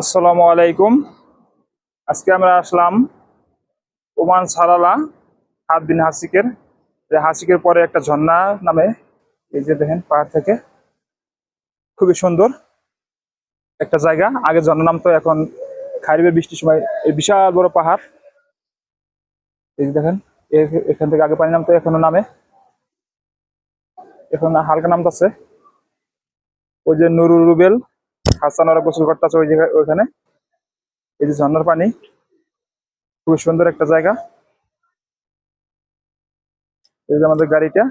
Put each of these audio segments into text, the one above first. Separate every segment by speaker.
Speaker 1: আসসালামু আলাইকুম। আজকে আমরা আসলাম ওমান সালালা হাত বিন হাসিকের। হাসিকের পরে একটা ঝর্ণা নামে, এই যে দেখেন পাহাড় থেকে খুবই সুন্দর একটা জায়গা। আগে ঝর্ণা নামতো, এখন খারিফের বৃষ্টির সময় এই বিশাল বড় পাহাড়, এই যে দেখেন এখান থেকে আগে পানি নামতো, এখনো নামে, এখন হালকা নামতেছে। ওই যে নুরুল রুবেল হাসান ওরা গোসল করতেছে ওই জায়গায়, ওইখানে এই যে ঝর্ণার পানি, খুবই সুন্দর একটা জায়গা। এই যে আমাদের গাড়িটা,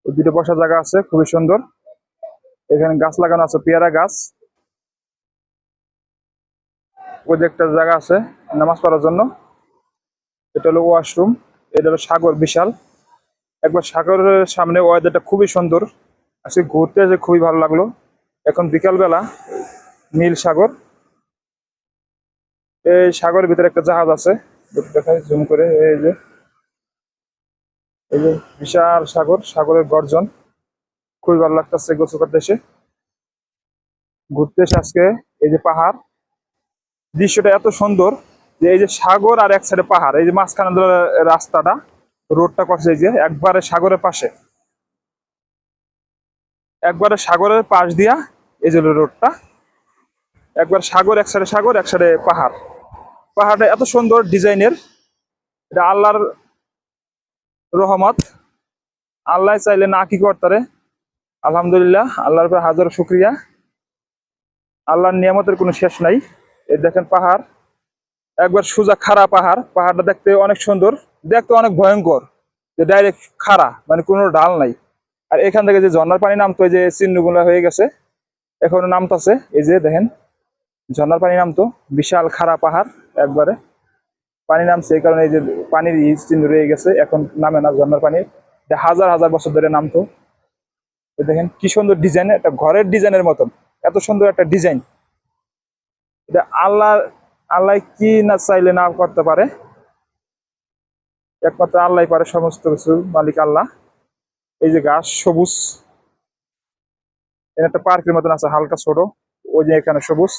Speaker 1: ওই দুটো বসার জায়গা আছে, খুবই সুন্দর। এখানে গাছ লাগানো আছে, পেয়ারা গাছ। ওই যে একটা জায়গা আছে নামাজ পড়ার জন্য, এটা হলো ওয়াশরুম। এটা হলো সাগর বিশাল, একবার সাগরের সামনে, ওয়েদারটা খুবই সুন্দর। আজকে ঘুরতে এসে খুবই ভালো লাগলো। এখন বিকাল বেলা, নীল সাগর, এই সাগরের ভিতরে একটা জাহাজ আছে, দেখাই জুম করে। এই যে বিশাল সাগর, সাগরের গর্জন, খুবই ভালো লাগতেছে গোসল করতে এসে, ঘুরতে এসে আজকে। এই যে পাহাড়, দৃশ্যটা এত সুন্দর যে এই যে সাগর আর এক সাইডে পাহাড়, এই যে মাঝখানে ধরে রাস্তাটা, রোডটা করছে এই যে একবারে সাগরের পাশে, একবারে সাগরের পাশ দিয়া এই যে রোডটা, একবার সাগর, এক সাইডে সাগর, এক সাইডে পাহাড়। পাহাড়টা এত সুন্দর ডিজাইনের, এটা আল্লাহর রহমত। আল্লাহ চাইলে না কি করতারে। আলহামদুলিল্লাহ, আল্লাহর উপর হাজার শুক্রিয়া। আল্লাহর নিয়ামতের কোনো শেষ নাই। এই দেখেন পাহাড়, একবার সোজা খাড়া পাহাড়, পাহাড়টা দেখতে অনেক সুন্দর, দেখতে অনেক ভয়ঙ্কর, যে ডাইরেক্ট খাড়া, মানে কোনো ডাল নাই। আর এখান থেকে যে ঝর্ণার পানি নামতো, এই যে চিহ্নগুলো হয়ে গেছে, এখনো নামতাছে। এই যে দেখেন ঝর্ণার পানি নামতো, বিশাল খাড়া পাহাড়, একবারে পানি নামছে, এই কারণে এই যে পানির চিহ্ন রয়ে গেছে, এখন নামে না ঝর্ণার পানি। এটা হাজার হাজার বছর ধরে নামতো। দেখেন কি সুন্দর ডিজাইন, একটা ঘরের ডিজাইনের মতন, এত সুন্দর একটা ডিজাইন। এটা আল্লাহ, আল্লাহ কি না চাইলে না করতে পারে, একমাত্র আল্লাহ পারে, সমস্ত কিছু মালিক আল্লাহ। এই যে গাছ সবুজ, এখানে একটা পার্কের মতন আছে হালকা ছোট, ওই যে এখানে সবুজ।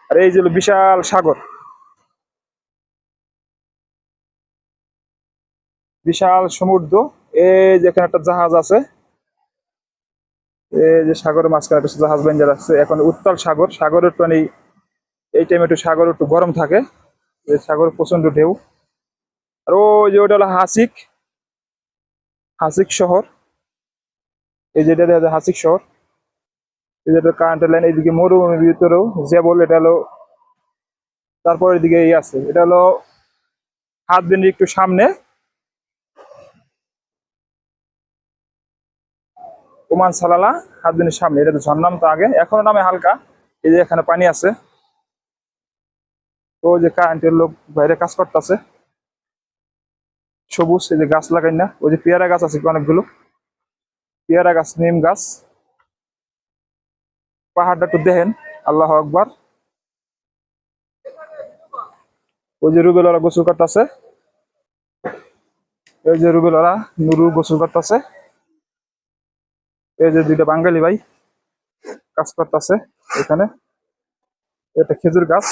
Speaker 1: আর এই যে হলো বিশাল সাগর, বিশাল সমুদ্র। এই যে এখানে একটা জাহাজ আছে, এই যে সাগরের মাঝখানে একটা জাহাজ বেঞ্জার আছে। এখন উত্তাল সাগর, সাগরের পানি এই টাইমে একটু সাগর একটু গরম থাকে, এই সাগর প্রচন্ড ঢেউ। আর ওই যে ওটা হলো হাসিক, হাসিক শহর। এই যেটা দেখা যায় হাসিক শহর, এই যেটা কারেন্টের লাইন, এইদিকে মরুভূমির ভিতরেও যে বল, এটা হলো তারপর এদিকে এই আছে, এটা হলো হাত বেন্ডি একটু সামনে, ওমান সালালা হাত বেন্ডির সামনে। এটা তো ঝর্ণাম তো আগে, এখনো নামে হালকা। এই যে এখানে পানি আছে, তো ওই যে কারেন্টের লোক বাইরে কাজ করতেছে, সবুজ। এই যে গাছ লাগাই না, ওই যে পেয়ারা গাছ আছে অনেকগুলো, পেয়ারা গাছ, নিম গাছ। পাহাড়টা একটু দেখেন, আল্লাহ আকবার। ওই যে রুবেল ওরা গোসল করতেছে, এই যে রুবেল ওরা নুরু গোসল করতেছে। এই যে দুইটা বাঙালি ভাই কাজ করতেছে এখানে, এটা খেজুর গাছ।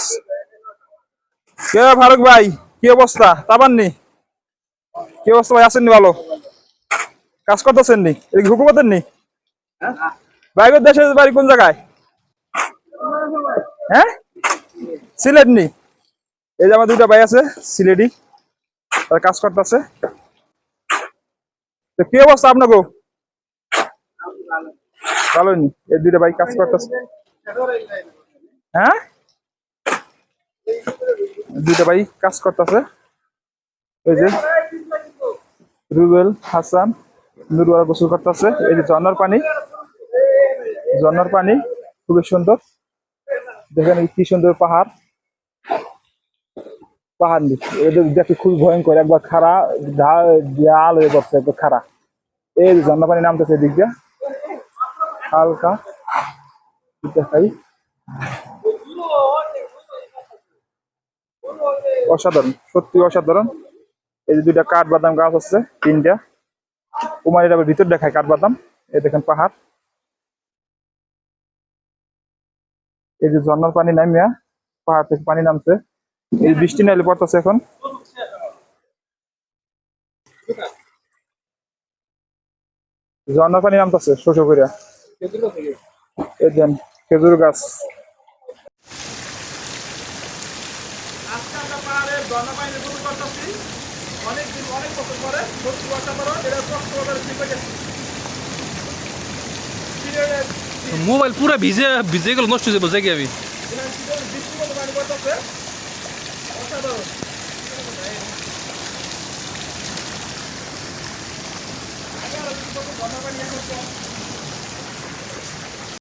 Speaker 1: কে ফারুক ভাই, কি অবস্থা? তাবাননি, কি অবস্থা ভাই? আছেননি ভালো? কাজ করতেছেন নি? এদিকে হুকুমতের নি? ভাইবের দেশের বাড়ি কোন জায়গায়? হ্যাঁ, সিলেট নি? এই যে আমার দুইটা ভাই আছে সিলেটি, তারা কাজ করতেছে। তো কি অবস্থা আপনাকে? ভালোই নি? এই দুইটা ভাই কাজ করতেছে। হ্যাঁ, দুইটা ভাই কাজ করতেছে। এই যে রুবেল হাসান নুরুয়ারা গোসল করতেছে। এই যে ঝর্ণার পানি, ঝর্ণার পানি খুবই সুন্দর। দেখেন কি সুন্দর পাহাড়, পাহাড় দেখতে খুবই ভয়ঙ্কর, একবার খাড়া, ঢাল হয়ে পড়ছে, একবার খাড়া। এই যে ঝর্ণা পানি নামতেছে এদিক দিয়ে হালকা, দেখাই অসাধারণ, সত্যি অসাধারণ। এই যে দুইটা কাঠবাদাম গাছ আছে, তিনটা। কুমারীর আবার ভিতর দেখায় কাঠবাদাম। এই দেখেন পাহাড়, এই যে ঝর্ণার পানি নামিয়া পাহাড় থেকে পানি নামছে, এই বৃষ্টি নাইলে পড়তেছে এখন। ঝর্ণার পানি নামতেছে শোষো করিয়া। এই দেন খেজুর গাছ। আজকে আমরা পাহাড়ের ঝর্ণা পানি উপভোগ করতেছি। অনেক বছর পরে সত্যি কথা বলো, এটা কক্সবাজারে ঠিক হয়ে গেছে।
Speaker 2: মোবাইল পুরা ভিজে ভিজে গেল, নষ্ট হয়ে যাবে জায়গা আমি।
Speaker 1: সিলেটের বৃষ্টি